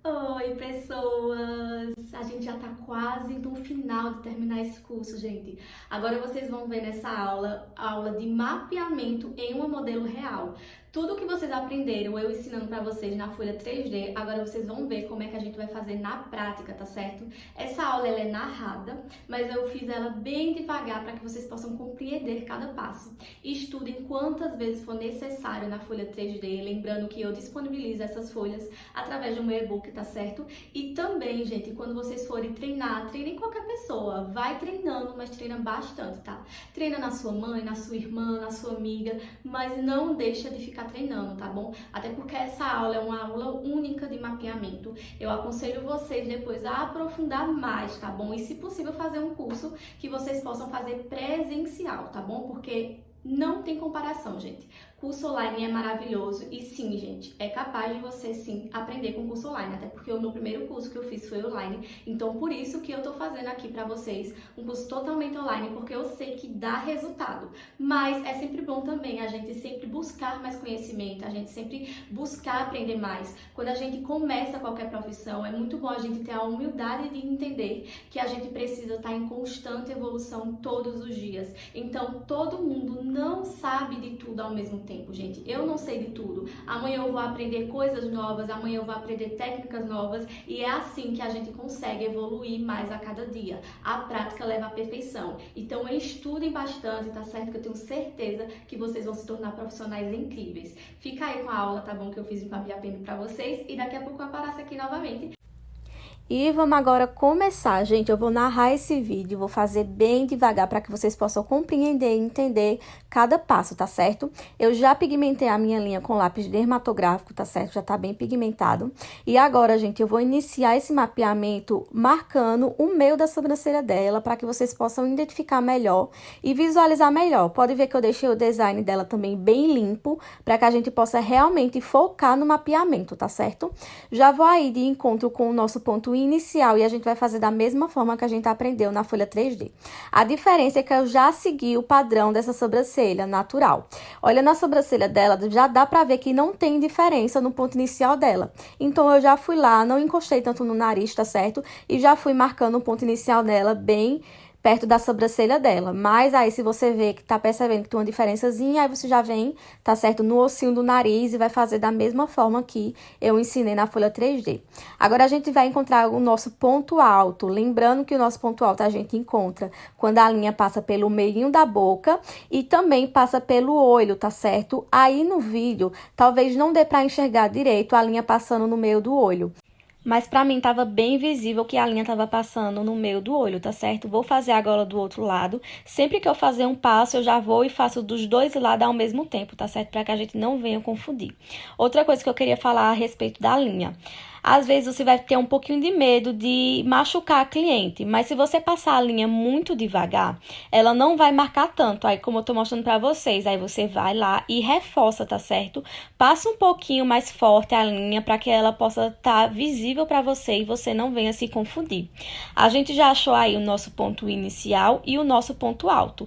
Oi, pessoas! A gente já tá quase no final de terminar esse curso, gente. Agora vocês vão ver nessa aula, a aula de mapeamento em um modelo real. Tudo que vocês aprenderam, eu ensinando pra vocês na folha 3D, agora vocês vão ver como é que a gente vai fazer na prática, tá certo? Essa aula ela é narrada, mas eu fiz ela bem devagar para que vocês possam compreender cada passo. Estudem quantas vezes for necessário na folha 3D, lembrando que eu disponibilizo essas folhas através de um e-book, tá certo? E também, gente, quando vocês forem treinar, treinem qualquer pessoa, vai treinando, mas treina bastante, tá? Treina na sua mãe, na sua irmã, na sua amiga, mas não deixa de ficar treinando, tá bom? Até porque essa aula é uma aula única de mapeamento. Eu aconselho vocês depois a aprofundar mais, tá bom? E se possível fazer um curso que vocês possam fazer presencial, tá bom? Porque não tem comparação, gente. Curso online é maravilhoso e sim, gente, é capaz de você sim aprender com curso online, até porque o meu primeiro curso que eu fiz foi online, então por isso que eu tô fazendo aqui pra vocês um curso totalmente online, porque eu sei que dá resultado. Mas é sempre bom também a gente sempre buscar mais conhecimento, a gente sempre buscar aprender mais. Quando a gente começa qualquer profissão, é muito bom a gente ter a humildade de entender que a gente precisa estar em constante evolução todos os dias. Então todo mundo não sabe de tudo ao mesmo tempo, gente. Eu não sei de tudo. Amanhã eu vou aprender coisas novas, amanhã eu vou aprender técnicas novas e é assim que a gente consegue evoluir mais a cada dia. A prática leva à perfeição. Então estudem bastante, tá certo? Que eu tenho certeza que vocês vão se tornar profissionais incríveis. Fica aí com a aula, tá bom? Que eu fiz de mapeamento pra vocês e daqui a pouco eu apareço aqui novamente. E vamos agora começar, gente. Eu vou narrar esse vídeo, vou fazer bem devagar para que vocês possam compreender e entender cada passo, tá certo? Eu já pigmentei a minha linha com lápis dermatográfico, tá certo? Já tá bem pigmentado. E agora, gente, eu vou iniciar esse mapeamento marcando o meio da sobrancelha dela para que vocês possam identificar melhor e visualizar melhor. Pode ver que eu deixei o design dela também bem limpo para que a gente possa realmente focar no mapeamento, tá certo? Já vou aí de encontro com o nosso ponto inicial e a gente vai fazer da mesma forma que a gente aprendeu na folha 3D. A diferença é que eu já segui o padrão dessa sobrancelha natural. Olha, na sobrancelha dela, já dá pra ver que não tem diferença no ponto inicial dela. Então, eu já fui lá, não encostei tanto no nariz, tá certo? E já fui marcando o ponto inicial dela bem perto da sobrancelha dela. Mas aí, se você vê que tá percebendo que tem uma diferençazinha, aí você já vem, tá certo, no ossinho do nariz e vai fazer da mesma forma que eu ensinei na folha 3D. Agora, a gente vai encontrar o nosso ponto alto. Lembrando que o nosso ponto alto a gente encontra quando a linha passa pelo meinho da boca e também passa pelo olho, tá certo? Aí, no vídeo, talvez não dê pra enxergar direito a linha passando no meio do olho. Mas pra mim tava bem visível que a linha tava passando no meio do olho, tá certo? Vou fazer agora do outro lado. Sempre que eu fazer um passo, eu já vou e faço dos dois lados ao mesmo tempo, tá certo? Pra que a gente não venha confundir. Outra coisa que eu queria falar a respeito da linha. Às vezes você vai ter um pouquinho de medo de machucar a cliente, mas se você passar a linha muito devagar, ela não vai marcar tanto. Aí, como eu tô mostrando pra vocês, aí você vai lá e reforça, tá certo? Passa um pouquinho mais forte a linha para que ela possa estar visível para você e você não venha se confundir. A gente já achou aí o nosso ponto inicial e o nosso ponto alto.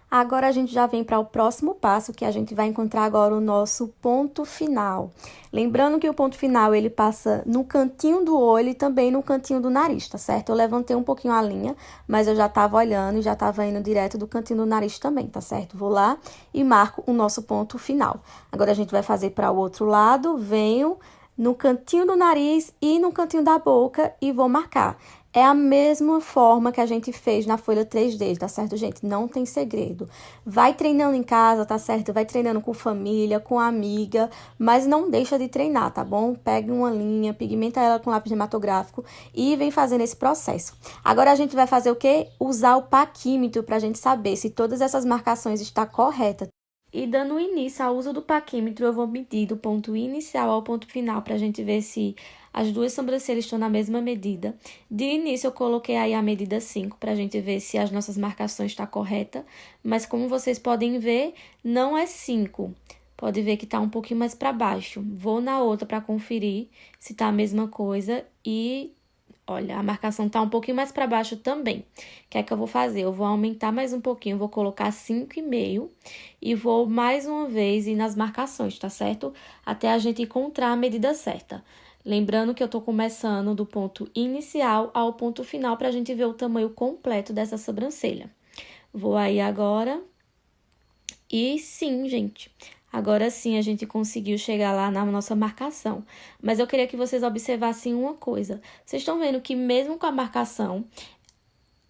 Agora a gente já vem para o próximo passo, que a gente vai encontrar agora o nosso ponto final. Lembrando que o ponto final, ele passa no cantinho do olho e também no cantinho do nariz, tá certo? Eu levantei um pouquinho a linha, mas eu já tava olhando e já tava indo direto do cantinho do nariz também, tá certo? Vou lá e marco o nosso ponto final. Agora a gente vai fazer para o outro lado, venho no cantinho do nariz e no cantinho da boca e vou marcar. É a mesma forma que a gente fez na folha 3D, tá certo, gente? Não tem segredo. Vai treinando em casa, tá certo? Vai treinando com família, com amiga, mas não deixa de treinar, tá bom? Pega uma linha, pigmenta ela com lápis dermatográfico e vem fazendo esse processo. Agora a gente vai fazer o quê? Usar o paquímetro pra gente saber se todas essas marcações estão corretas. E dando início ao uso do paquímetro, eu vou medir do ponto inicial ao ponto final para a gente ver se as duas sobrancelhas estão na mesma medida. De início, eu coloquei aí a medida 5 para a gente ver se as nossas marcações estão corretas. Mas como vocês podem ver, não é 5. Pode ver que está um pouquinho mais para baixo. Vou na outra para conferir se está a mesma coisa e... Olha, a marcação tá um pouquinho mais para baixo também. O que é que eu vou fazer? Eu vou aumentar mais um pouquinho, vou colocar 5,5 e vou mais uma vez ir nas marcações, tá certo? Até a gente encontrar a medida certa. Lembrando que eu tô começando do ponto inicial ao ponto final pra gente ver o tamanho completo dessa sobrancelha. Vou aí agora. E sim, gente, agora sim a gente conseguiu chegar lá na nossa marcação. Mas eu queria que vocês observassem uma coisa. Vocês estão vendo que mesmo com a marcação,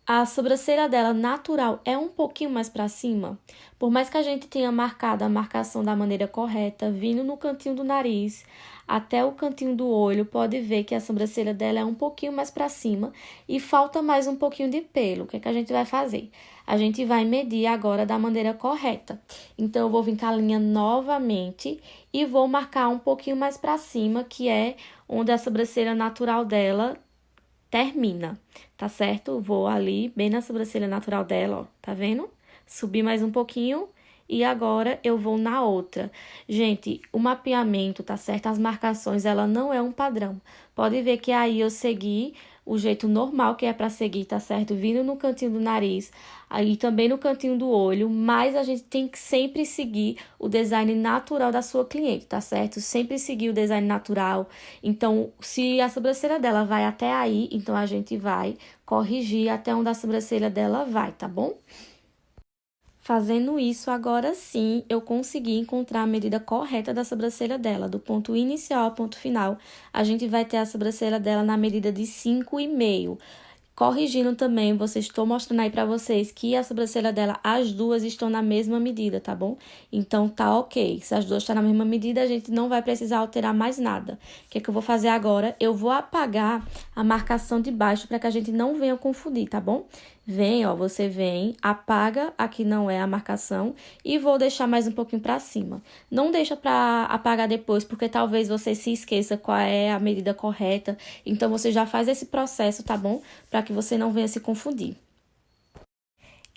a sobrancelha dela natural é um pouquinho mais para cima? Por mais que a gente tenha marcado a marcação da maneira correta, vindo no cantinho do nariz até o cantinho do olho, pode ver que a sobrancelha dela é um pouquinho mais para cima e falta mais um pouquinho de pelo. O que é que a gente vai fazer? A gente vai medir agora da maneira correta. Então, eu vou vir com a linha novamente e vou marcar um pouquinho mais para cima, que é onde a sobrancelha natural dela termina, tá certo? Vou ali, bem na sobrancelha natural dela, ó, tá vendo? Subir mais um pouquinho e agora eu vou na outra. Gente, o mapeamento, tá certo? As marcações, ela não é um padrão. Pode ver que aí eu segui o jeito normal que é pra seguir, tá certo? Vindo no cantinho do nariz, aí também no cantinho do olho, mas a gente tem que sempre seguir o design natural da sua cliente, tá certo? Sempre seguir o design natural. Então, se a sobrancelha dela vai até aí, então a gente vai corrigir até onde a sobrancelha dela vai, tá bom? Fazendo isso, agora sim, eu consegui encontrar a medida correta da sobrancelha dela. Do ponto inicial ao ponto final, a gente vai ter a sobrancelha dela na medida de 5,5. Corrigindo também, estou mostrando aí pra vocês que a sobrancelha dela, as duas estão na mesma medida, tá bom? Então, tá ok. Se as duas estão na mesma medida, a gente não vai precisar alterar mais nada. O que é que eu vou fazer agora? Eu vou apagar a marcação de baixo para que a gente não venha confundir, tá bom? Vem, ó, você vem, apaga a que não é a marcação e vou deixar mais um pouquinho pra cima. Não deixa pra apagar depois, porque talvez você se esqueça qual é a medida correta. Então, você já faz esse processo, tá bom? Pra que você não venha se confundir.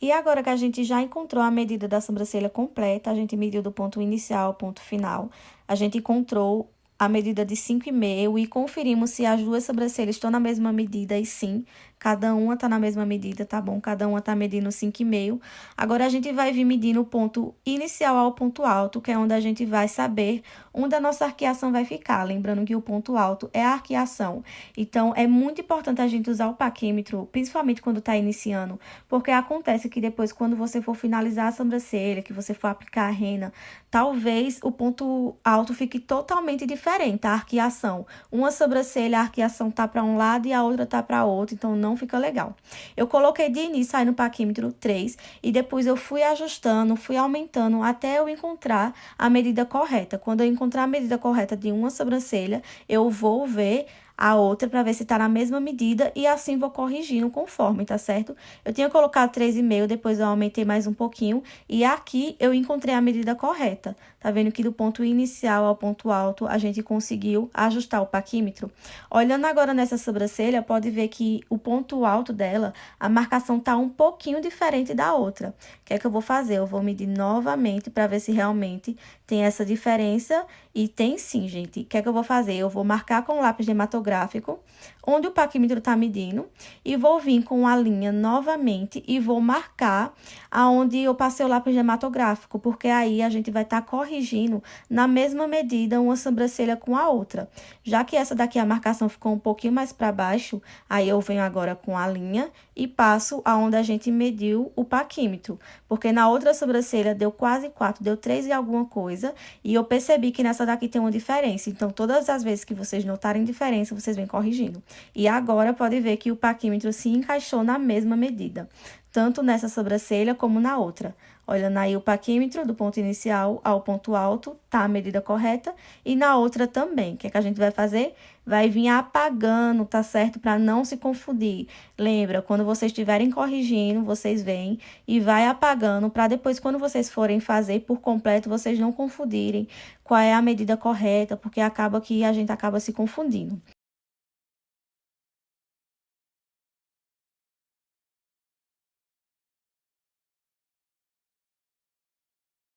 E agora que a gente já encontrou a medida da sobrancelha completa, a gente mediu do ponto inicial ao ponto final, a gente encontrou a medida de 5,5 e conferimos se as duas sobrancelhas estão na mesma medida e sim, cada uma tá na mesma medida, tá bom? Cada uma tá medindo 5,5. Agora, a gente vai vir medindo o ponto inicial ao ponto alto, que é onde a gente vai saber onde a nossa arqueação vai ficar. Lembrando que o ponto alto é a arqueação. Então, é muito importante a gente usar o paquímetro, principalmente quando tá iniciando, porque acontece que depois, quando você for finalizar a sobrancelha, que você for aplicar a rena, talvez o ponto alto fique totalmente diferente, a arqueação. Uma sobrancelha, a arqueação tá para um lado e a outra tá para outro, então não fica legal. Eu coloquei de início aí no paquímetro 3 e depois eu fui ajustando, fui aumentando até eu encontrar a medida correta. Quando eu encontrar a medida correta de uma sobrancelha, eu vou ver a outra para ver se tá na mesma medida e assim vou corrigindo conforme, tá certo? Eu tinha colocado 3,5, depois eu aumentei mais um pouquinho e aqui eu encontrei a medida correta. Tá vendo que do ponto inicial ao ponto alto a gente conseguiu ajustar o paquímetro? Olhando agora nessa sobrancelha, pode ver que o ponto alto dela, a marcação tá um pouquinho diferente da outra. O que é que eu vou fazer? Eu vou medir novamente para ver se realmente tem essa diferença e tem sim, gente. O que é que eu vou fazer? Eu vou marcar com o lápis dermatográfico, onde o paquímetro tá medindo, e vou vir com a linha novamente e vou marcar aonde eu passei o lápis dermatográfico, porque aí a gente vai estar corrigindo na mesma medida uma sobrancelha com a outra. Já que essa daqui a marcação ficou um pouquinho mais para baixo, aí eu venho agora com a linha e passo aonde a gente mediu o paquímetro, porque na outra sobrancelha deu quase 4, deu 3 e alguma coisa, e eu percebi que nessa daqui tem uma diferença. Então, todas as vezes que vocês notarem diferença, vocês vêm corrigindo. E agora, pode ver que o paquímetro se encaixou na mesma medida, tanto nessa sobrancelha como na outra. Olhando aí o paquímetro, do ponto inicial ao ponto alto, tá a medida correta. E na outra também. O que é que a gente vai fazer? Vai vir apagando, tá certo? Para não se confundir. Lembra, quando vocês estiverem corrigindo, vocês vêm e vai apagando, para depois, quando vocês forem fazer por completo, vocês não confundirem qual é a medida correta, porque acaba que a gente acaba se confundindo.